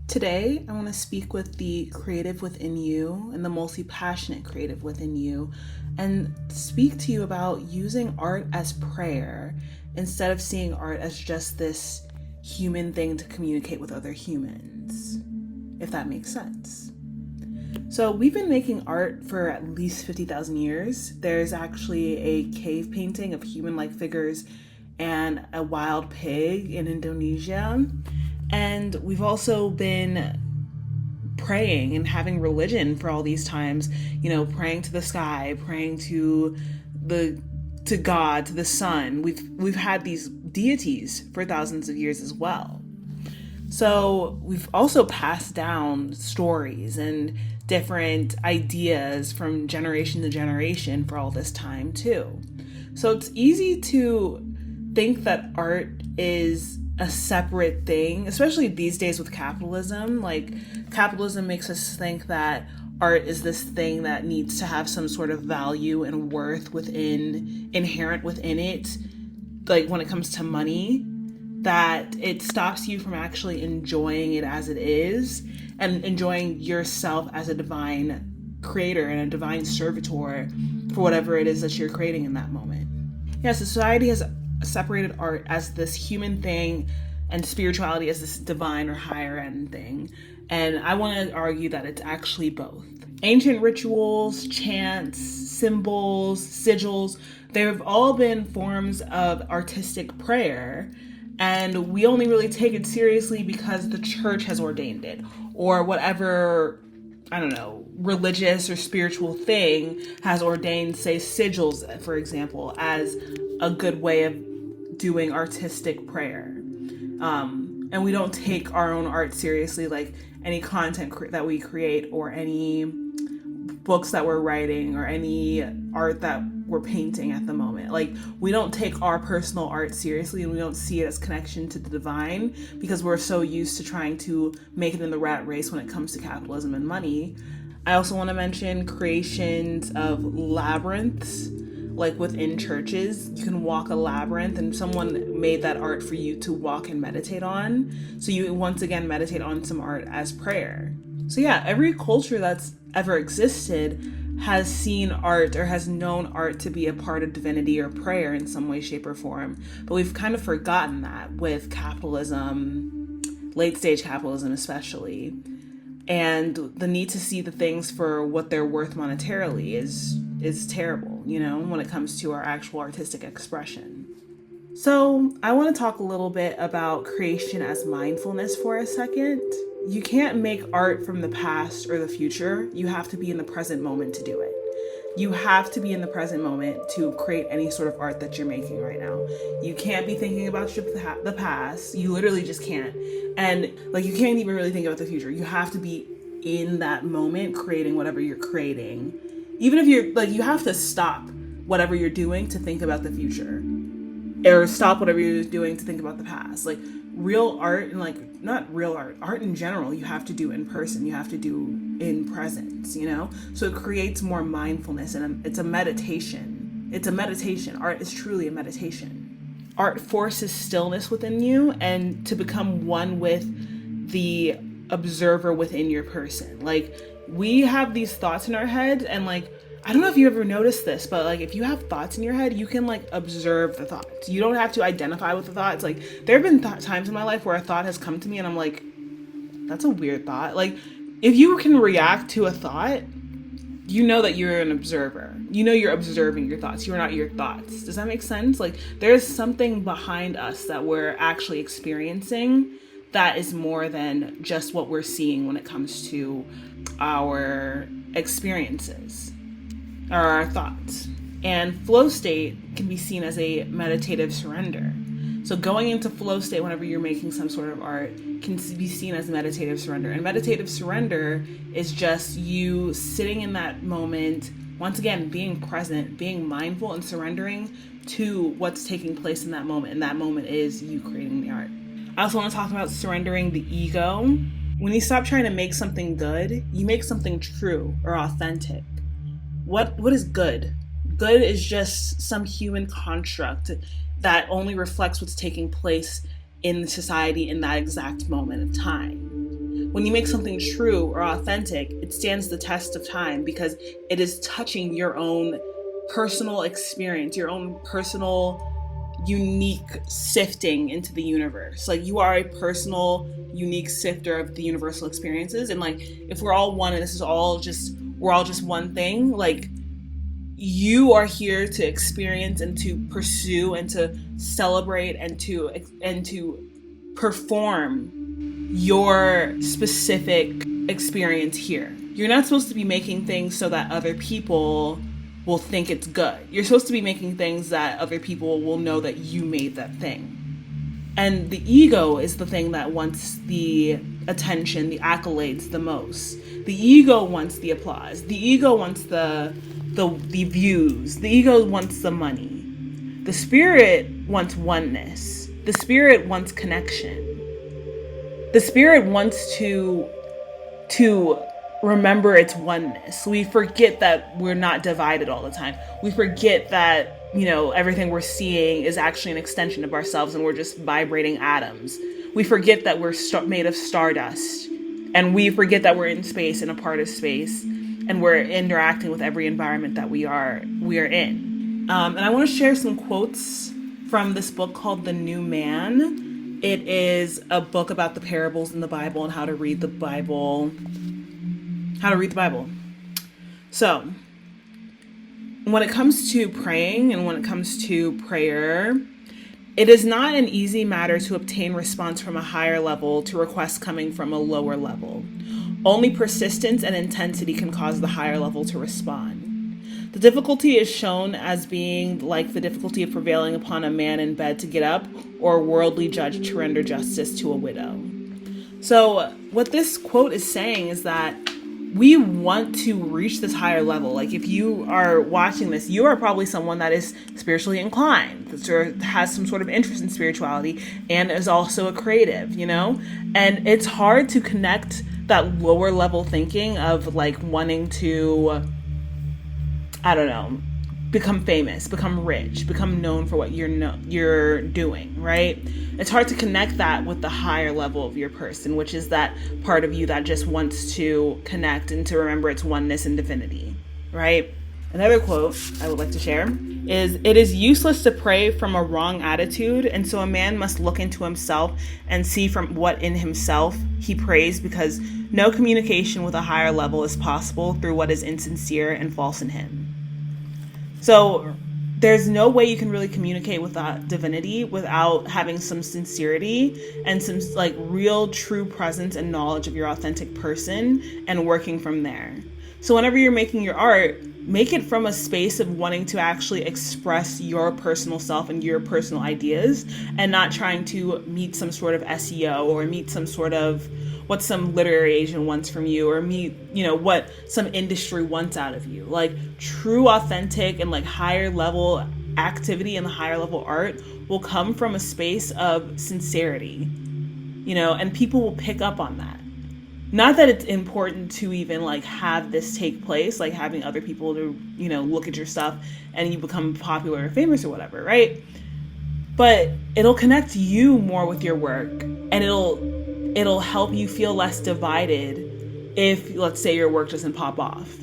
Today, I want to speak with the creative within you and the multi-passionate creative within you and speak to you about using art as prayer instead of seeing art as just this human thing to communicate with other humans, if that makes sense. So we've been making art for at least 50,000 years. There's actually a cave painting of human-like figures and a wild pig in Indonesia. And we've also been praying and having religion for all these times, praying to the sky, praying to God, to the sun. We've had these deities for thousands of years as well. So we've also passed down stories and different ideas from generation to generation for all this time too. So it's easy to think that art is a separate thing, especially these days with capitalism. Like, capitalism makes us think that art is this thing that needs to have some sort of value and worth inherent within it, like when it comes to money, that it stops you from actually enjoying it as it is and enjoying yourself as a divine creator and a divine servitor for whatever it is that you're creating in that moment. Yeah, society has separated art as this human thing and spirituality as this divine or higher end thing. And I want to argue that it's actually both. Ancient rituals, chants, symbols, sigils, they've all been forms of artistic prayer. And we only really take it seriously because the church has ordained it, or whatever, religious or spiritual thing has ordained, say, sigils, for example, as a good way of doing artistic prayer. And we don't take our own art seriously, like any content that we create or any books that we're writing or any art that we're painting at the moment. Like, we don't take our personal art seriously, and we don't see it as connection to the divine because we're so used to trying to make it in the rat race when it comes to capitalism and money. I also want to mention creations of labyrinths. Like within churches, you can walk a labyrinth, and someone made that art for you to walk and meditate on. So you once again meditate on some art as prayer. So yeah, every culture that's ever existed has seen art or has known art to be a part of divinity or prayer in some way, shape, or form. But we've kind of forgotten that with capitalism, late stage capitalism especially. And the need to see the things for what they're worth monetarily is terrible, when it comes to our actual artistic expression. So I want to talk a little bit about creation as mindfulness for a second. You can't make art from the past or the future. You have to be in the present moment to do it. You have to be in the present moment to create any sort of art that you're making right now. You can't be thinking about the past. You literally just can't. And you can't even really think about the future. You have to be in that moment creating whatever you're creating. Even if you have to stop whatever you're doing to think about the future, or stop whatever you're doing to think about the past. Like, real art and not real art in general, you have to do in person. You have to do in presence, So it creates more mindfulness, and it's a meditation. It's a meditation. Art is truly a meditation. Art forces stillness within you and to become one with the observer within your person. Like, we have these thoughts in our head, and I don't know if you ever noticed this, but if you have thoughts in your head, you can observe the thoughts. You don't have to identify with the thoughts. There have been times in my life where a thought has come to me and I'm like, that's a weird thought. If you can react to a thought, you know that you're an observer. You're observing your thoughts. You're not your thoughts. Does that make sense? There's something behind us that we're actually experiencing that is more than just what we're seeing when it comes to our experiences or our thoughts. And flow state can be seen as a meditative surrender. So going into flow state whenever you're making some sort of art can be seen as meditative surrender. And meditative surrender is just you sitting in that moment, once again, being present, being mindful, and surrendering to what's taking place in that moment. And that moment is you creating the art. I also want to talk about surrendering the ego. When you stop trying to make something good, you make something true or authentic. What is good? Good is just some human construct that only reflects what's taking place in society in that exact moment of time. When you make something true or authentic, it stands the test of time because it is touching your own personal experience, your own personal unique sifting into the universe. Like, you are a personal unique sifter of the universal experiences, and like, if we're all one and this is all just, we're all just one thing, like, you are here to experience and to pursue and to celebrate and to perform your specific experience here. You're not supposed to be making things so that other people will think it's good. You're supposed to be making things that other people will know that you made that thing. And the ego is the thing that wants the attention, the accolades the most. The ego wants the applause. The ego wants the views. The ego wants the money. The spirit wants oneness. The spirit wants connection. The spirit wants to remember its oneness. We forget that we're not divided all the time. We forget that, everything we're seeing is actually an extension of ourselves and we're just vibrating atoms. We forget that we're made of stardust, and we forget that we're in space and a part of space, and we're interacting with every environment that we are in. And I want to share some quotes from this book called The New Man. It is a book about the parables in the Bible and how to read the Bible. So, when it comes to praying and when it comes to prayer, it is not an easy matter to obtain response from a higher level to requests coming from a lower level. Only persistence and intensity can cause the higher level to respond. The difficulty is shown as being like the difficulty of prevailing upon a man in bed to get up, or a worldly judge to render justice to a widow. So what this quote is saying is that we want to reach this higher level. Like, if you are watching this, you are probably someone that is spiritually inclined, that has some sort of interest in spirituality, and is also a creative, And it's hard to connect that lower level thinking of like wanting to, become famous, become rich, become known for what you're doing, right? It's hard to connect that with the higher level of your person, which is that part of you that just wants to connect and to remember its oneness and divinity, right? Another quote I would like to share is, "It is useless to pray from a wrong attitude, and so a man must look into himself and see from what in himself he prays, because no communication with a higher level is possible through what is insincere and false in him." So there's no way you can really communicate with that divinity without having some sincerity and some like real true presence and knowledge of your authentic person and working from there. So whenever you're making your art, make it from a space of wanting to actually express your personal self and your personal ideas, and not trying to meet some sort of SEO or meet some sort of what some literary agent wants from you, or meet, what some industry wants out of you. Like, true, authentic, and like higher level activity and the higher level art will come from a space of sincerity, and people will pick up on that. Not that it's important to even like have this take place, like having other people to, look at your stuff and you become popular or famous or whatever, right? But it'll connect you more with your work, and it'll help you feel less divided if, let's say, your work doesn't pop off.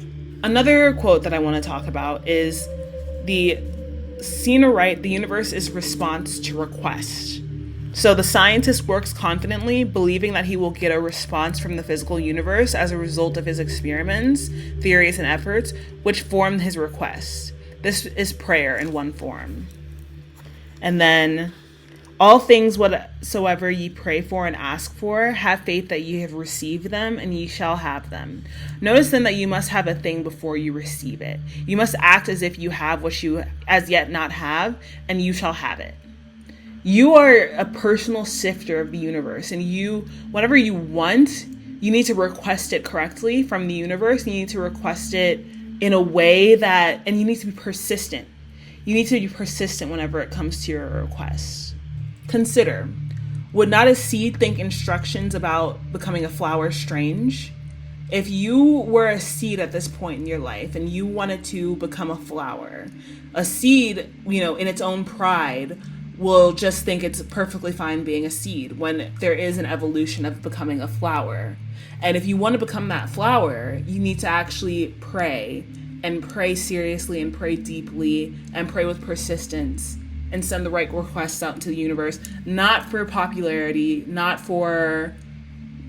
Another quote that I want to talk about is the universe is response to request. So the scientist works confidently, believing that he will get a response from the physical universe as a result of his experiments, theories, and efforts, which form his request. This is prayer in one form. And then, all things whatsoever ye pray for and ask for, have faith that ye have received them, and ye shall have them. Notice then that you must have a thing before you receive it. You must act as if you have what you as yet not have, and you shall have it. You are a personal sifter of the universe, and whatever you want, you need to request it correctly from the universe. You need to request it in a way and you need to be persistent. You need to be persistent whenever it comes to your requests. Consider, would not a seed think instructions about becoming a flower strange? If you were a seed at this point in your life and you wanted to become a flower, a seed, in its own pride, will just think it's perfectly fine being a seed when there is an evolution of becoming a flower. And if you want to become that flower, you need to actually pray, and pray seriously and pray deeply and pray with persistence and send the right requests out into the universe, not for popularity, not for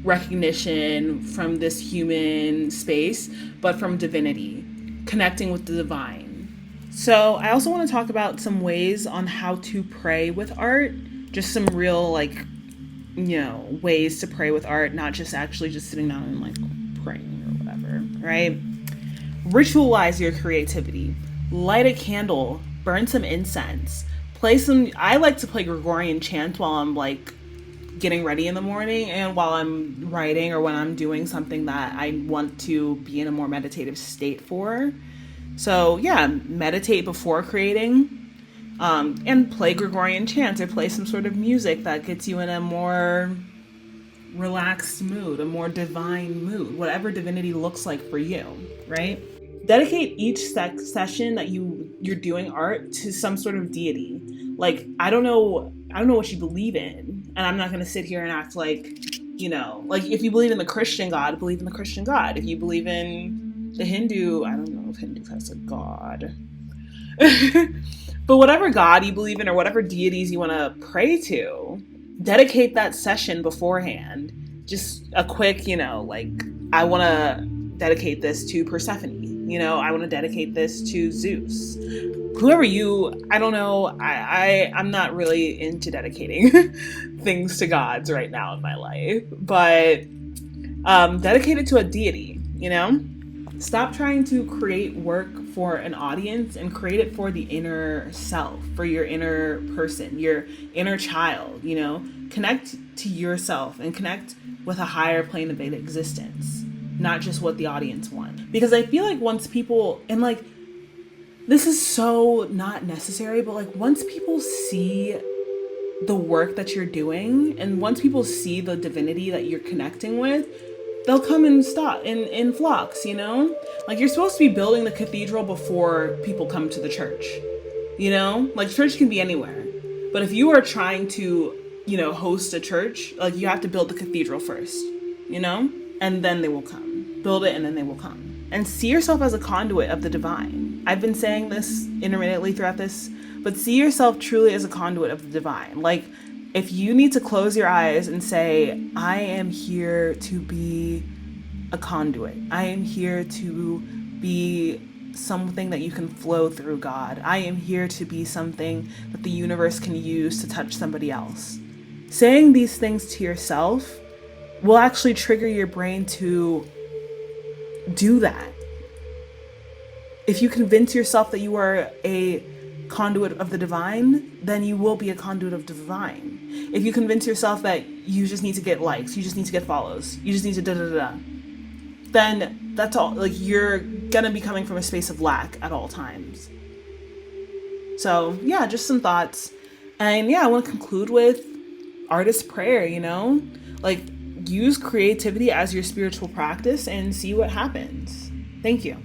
recognition from this human space, but from divinity, connecting with the divine. So I also want to talk about some ways on how to pray with art, just some real ways to pray with art, not just actually just sitting down and praying or whatever, right? Ritualize your creativity. Light a candle, burn some incense, I like to play Gregorian chant while I'm getting ready in the morning and while I'm writing or when I'm doing something that I want to be in a more meditative state for. So yeah, meditate before creating, and play Gregorian chants or play some sort of music that gets you in a more relaxed mood, a more divine mood, whatever divinity looks like for you, right? Dedicate each session that you're doing art to some sort of deity. I don't know what you believe in, and I'm not going to sit here and act if you believe in the Christian God, believe in the Christian God. If you believe in the Hindu, I don't know if Hindu has a god. But whatever God you believe in or whatever deities you want to pray to, dedicate that session beforehand. Just a quick, I want to dedicate this to Persephone. I want to dedicate this to Zeus. Whoever I don't know. I'm not really into dedicating things to gods right now in my life, but dedicate it to a deity, Stop trying to create work for an audience and create it for the inner self, for your inner person, your inner child, Connect to yourself and connect with a higher plane of existence, not just what the audience wants. Because I feel like once people, and this is so not necessary, but once people see the work that you're doing and once people see the divinity that you're connecting with, they'll come and stop in flocks, You're supposed to be building the cathedral before people come to the church, Church can be anywhere. But if you are trying to, host a church, you have to build the cathedral first, and then they will come. Build it and then they will come. And see yourself as a conduit of the divine. I've been saying this intermittently throughout this, but see yourself truly as a conduit of the divine. If you need to close your eyes and say, I am here to be a conduit. I am here to be something that you can flow through, God. I am here to be something that the universe can use to touch somebody else. Saying these things to yourself will actually trigger your brain to do that. If you convince yourself that you are a conduit of the divine, then you will be a conduit of the divine. If you convince yourself that you just need to get likes, you just need to get follows, you just need to da-da-da-da, then that's all. You're gonna be coming from a space of lack at all times. So yeah, just some thoughts. And yeah, I want to conclude with artist prayer, use creativity as your spiritual practice and see what happens. Thank you.